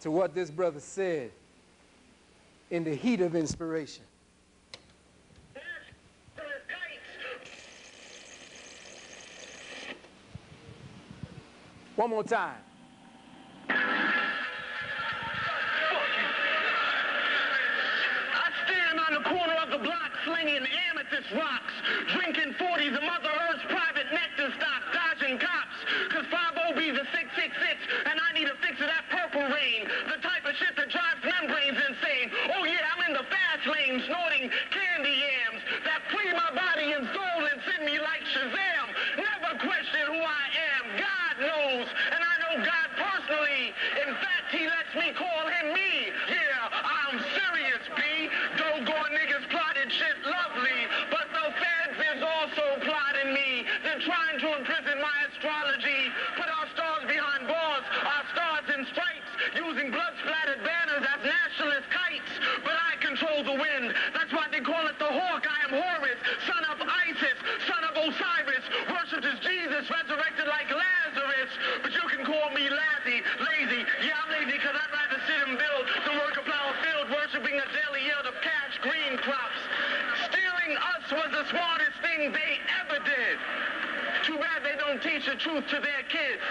to what this brother said in the heat of inspiration. One more time. I stand on the corner of the block slinging amethyst rocks, drinking 40s of Mother Earth's private nectar stock, dodging cops, cause 50 the 666, and I need a fix of that purple rain, the type of shit that drives membranes insane. Oh yeah, I'm in the fast lane, snorting candy yams that free my body and soul and send me like Shazam. Never question who I am, God knows, and I know God personally. In fact, he lets me call him me. Yeah, I'm serious, B. Doggone niggas plotted shit lovely, but the feds is also plotting me. They're trying to imprison my astrology, put our stars behind bars, our stars in stripes, using blood-splattered banners as nationalist kites. But I control the wind. That's why they call it the hawk. I am Horus, son of Isis, son of Osiris, worshipped as Jesus, resurrected like Lazarus. But you can call me lazy. Yeah, I'm lazy because I'd rather sit and build than work a flower field, worshipping a daily yield of cash green crops. Stealing us was the smartest thing they ever did. Too bad they don't teach the truth to their kids.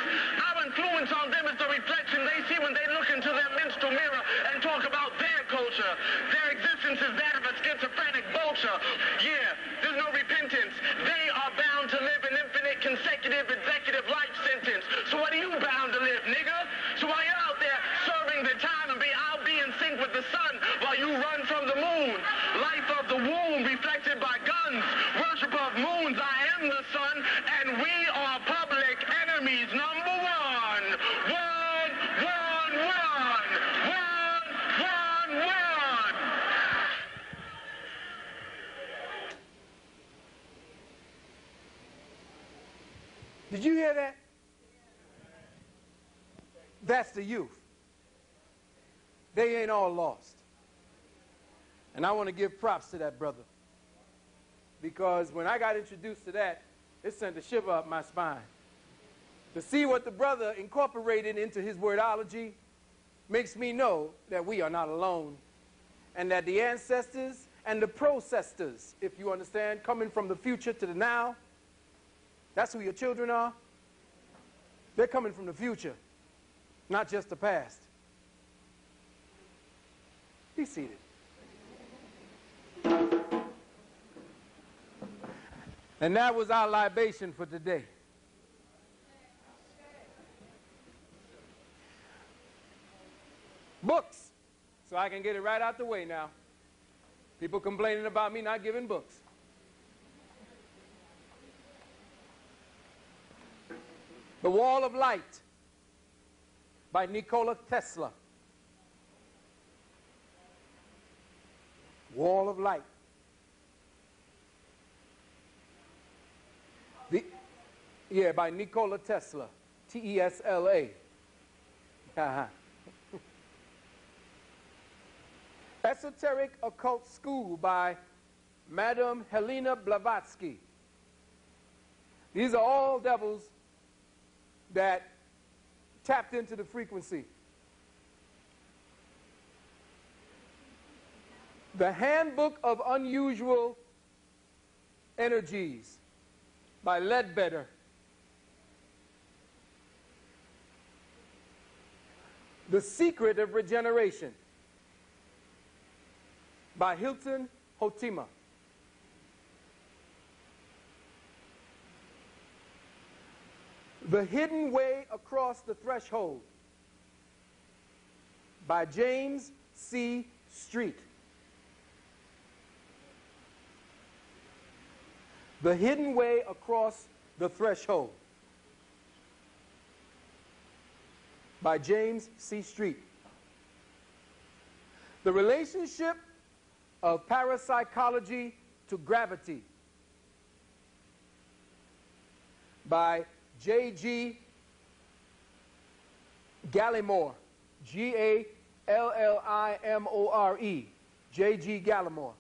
Our influence on them is the reflection they see when they look into their minstrel mirror and talk about their culture. Their existence is that of a schizophrenic vulture. Yeah, there's no repentance. They are bound to live an infinite consecutive executive life sentence. So what are you bound to live, nigga? So while you're out there serving the time and I'll be in sync with the sun while you run from the moon. Life of the womb reflected by guns. Worship of moons, I am the sun, and we are public enemies number one. One, one, one. One, one, one. Did you hear that? That's the youth. They ain't all lost. And I want to give props to that brother. Because when I got introduced to that, it sent a shiver up my spine. To see what the brother incorporated into his wordology makes me know that we are not alone. And that the ancestors and the processors, if you understand, coming from the future to the now, that's who your children are. They're coming from the future, not just the past. Be seated. And that was our libation for today. Books. So I can get it right out the way now. People complaining about me not giving books. The Wall of Light by Nikola Tesla. Wall of Light. By Nikola Tesla. T-E-S-L-A. Esoteric Occult School by Madame Helena Blavatsky. These are all devils that tapped into the frequency. The Handbook of Unusual Energies by Ledbetter. The Secret of Regeneration by Hilton Hotima. The Hidden Way Across the Threshold by James C. Street. The Hidden Way Across the Threshold by James C. Street. The Relationship of Parapsychology to Gravity by J.G. Gallimore. G-A-L-L-I-M-O-R-E. J.G. Gallimore.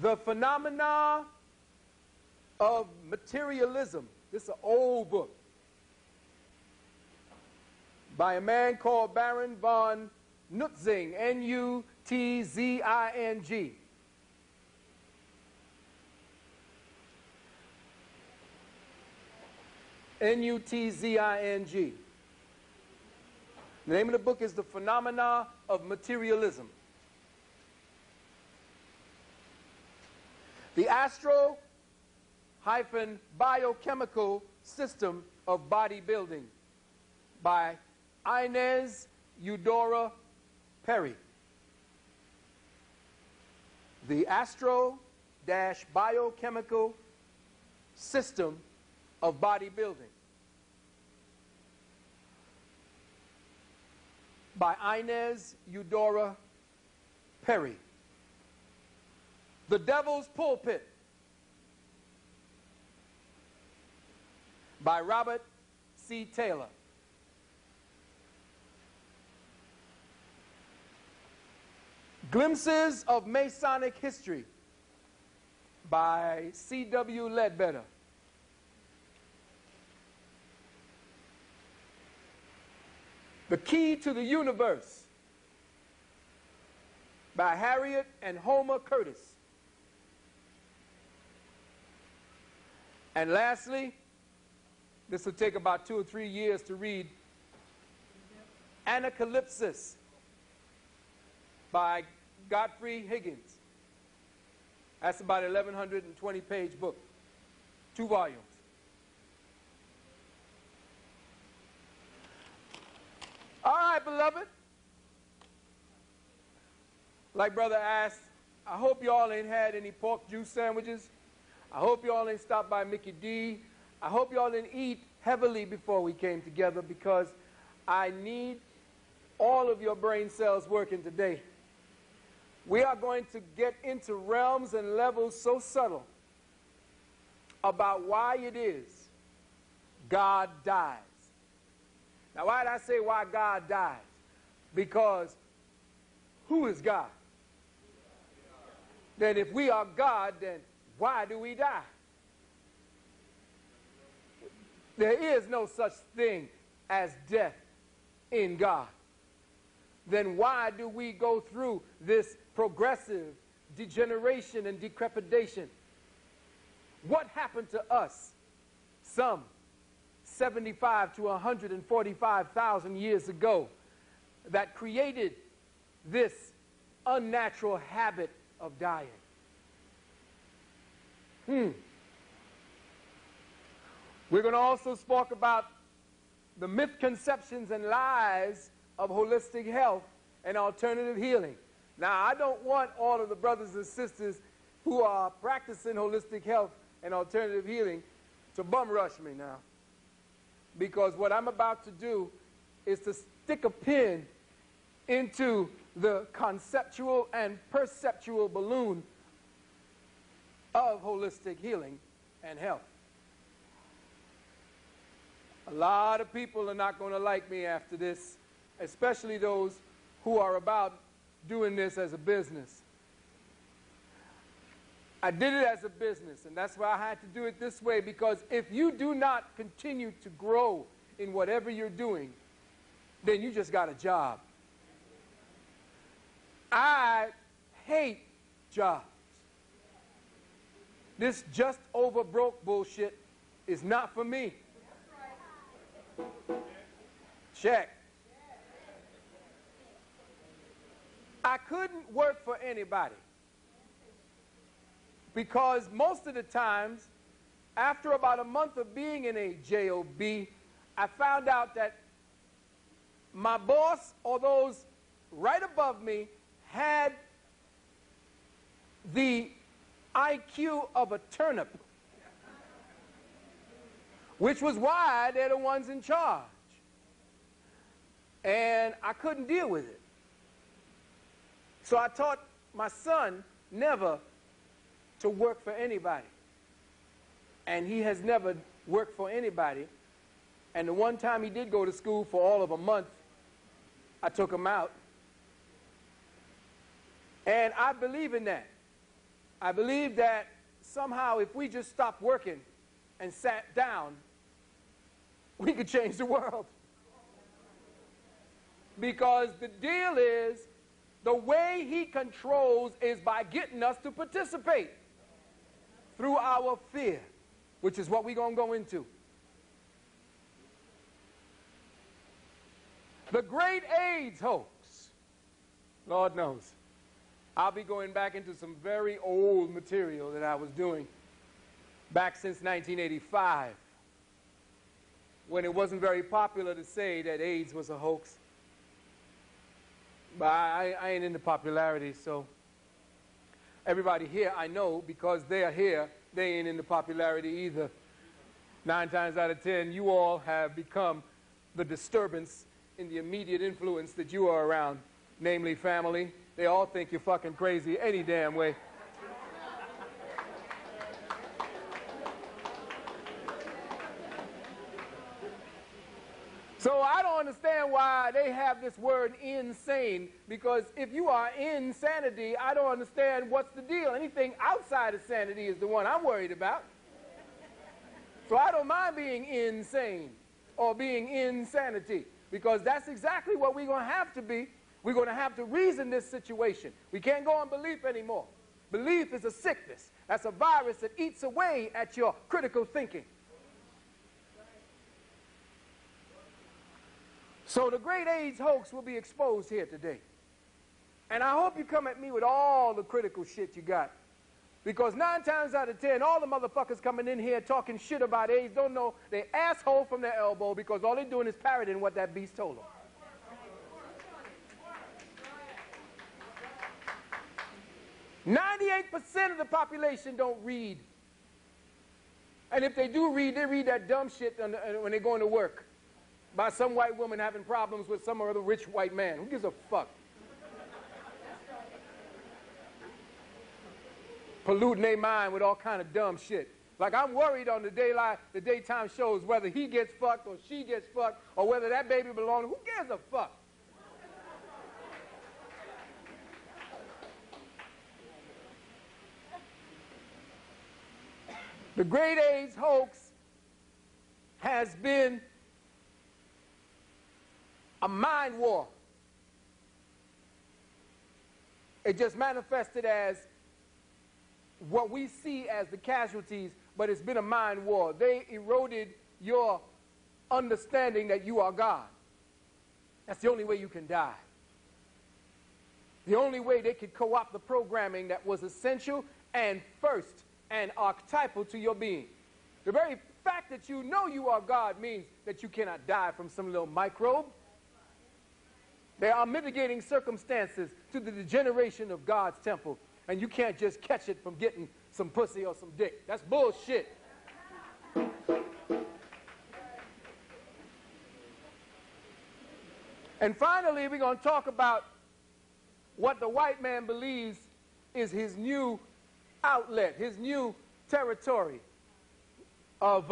The Phenomena of Materialism. This is an old book. by a man called Baron von Nutzing, N-U-T-Z-I-N-G. N-U-T-Z-I-N-G. The name of the book is The Phenomena of Materialism. The Astro-Biochemical System of Bodybuilding by Inez Eudora Perry. The Astro-Biochemical System of Bodybuilding by Inez Eudora Perry. The Devil's Pulpit by Robert C. Taylor. Glimpses of Masonic History by C.W. Ledbetter. The Key to the Universe by Harriet and Homer Curtis. And lastly, this will take about 2 or 3 years to read, Anacalypsis by Godfrey Higgins. That's about an 1,120-page book, 2 volumes. All right, beloved. Like Brother asked, I hope y'all ain't had any pork juice sandwiches. I hope y'all ain't stopped by Mickey D. I hope y'all didn't eat heavily before we came together, because I need all of your brain cells working today. We are going to get into realms and levels so subtle about why it is God dies. Now, why did I say why God dies? Because who is God? Then if we are God, then why do we die? There is no such thing as death in God. Then why do we go through this progressive degeneration and decrepidation? What happened to us some 75 to 145,000 years ago that created this unnatural habit of dying? We're going to also talk about the misconceptions and lies of holistic health and alternative healing. Now, I don't want all of the brothers and sisters who are practicing holistic health and alternative healing to bum rush me now, because what I'm about to do is to stick a pin into the conceptual and perceptual balloon of holistic healing and health. A lot of people are not going to like me after this, especially those who are about doing this as a business. I did it as a business, and that's why I had to do it this way, because if you do not continue to grow in whatever you're doing, then you just got a job. I hate jobs. This just over broke bullshit is not for me. Check. I couldn't work for anybody, because most of the times, after about a month of being in a job, I found out that my boss or those right above me had the IQ of a turnip, which was why they're the ones in charge. And I couldn't deal with it. So I taught my son never to work for anybody. And he has never worked for anybody. And the one time he did go to school for all of a month, I took him out. And I believe in that. I believe that somehow if we just stopped working and sat down, we could change the world. Because the deal is, the way he controls is by getting us to participate through our fear, which is what we're going to go into. The great AIDS hoax, Lord knows. I'll be going back into some very old material that I was doing back since 1985, when it wasn't very popular to say that AIDS was a hoax. But I ain't into popularity, so everybody here I know, because they are here, they ain't into popularity either. 9 times out of 10, you all have become the disturbance in the immediate influence that you are around, namely family. They all think you're fucking crazy any damn way. So I don't understand why they have this word insane, because if you are in sanity, I don't understand what's the deal. Anything outside of sanity is the one I'm worried about. So I don't mind being insane or being insanity, because that's exactly what we're going to have to be. We're going to have to reason this situation. We can't go on belief anymore. Belief is a sickness. That's a virus that eats away at your critical thinking. So the great AIDS hoax will be exposed here today. And I hope you come at me with all the critical shit you got. Because 9 times out of 10, all the motherfuckers coming in here talking shit about AIDS don't know they asshole from their elbow, because all they're doing is parroting what that beast told them. %98 of the population don't read. And if they do read, they read that dumb shit when they're going to work, by some white woman having problems with some other rich white man. Who gives a fuck? Polluting their mind with all kind of dumb shit. Like, I'm worried on the daytime shows whether he gets fucked or she gets fucked, or whether that baby belongs. Who gives a fuck? The great AIDS hoax has been a mind war. It just manifested as what we see as the casualties, but it's been a mind war. They eroded your understanding that you are God. That's the only way you can die. The only way they could co-opt the programming that was essential and first and archetypal to your being. The very fact that you know you are God means that you cannot die from some little microbe. There are mitigating circumstances to the degeneration of God's temple, and you can't just catch it from getting some pussy or some dick. That's bullshit. And finally, we're going to talk about what the white man believes is his new outlet, his new territory of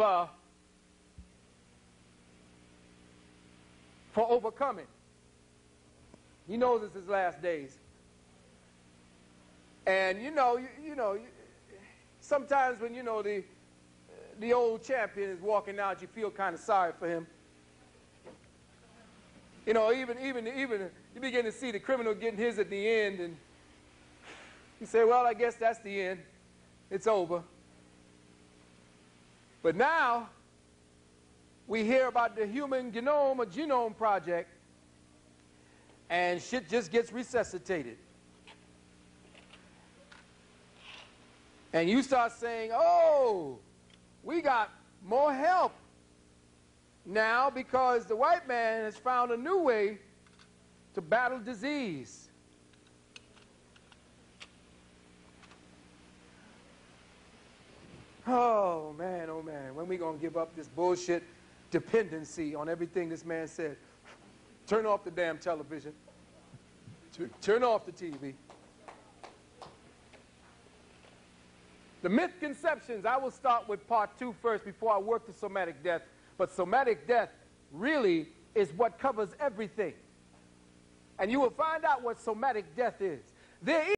for overcoming. He knows it's his last days. And you know, sometimes when the old champion is walking out, you feel kind of sorry for him. You know, even you begin to see the criminal getting his at the end, and you say, well, I guess that's the end. It's over. But now we hear about the Human Genome or Genome Project, and shit just gets resuscitated. And you start saying, oh, we got more help now because the white man has found a new way to battle disease. Oh man, when we gonna give up this bullshit dependency on everything this man said? Turn off the damn television. Turn off the TV. The myth conceptions, I will start with part 2 first before I work to somatic death. But somatic death really is what covers everything. And you will find out what somatic death is. There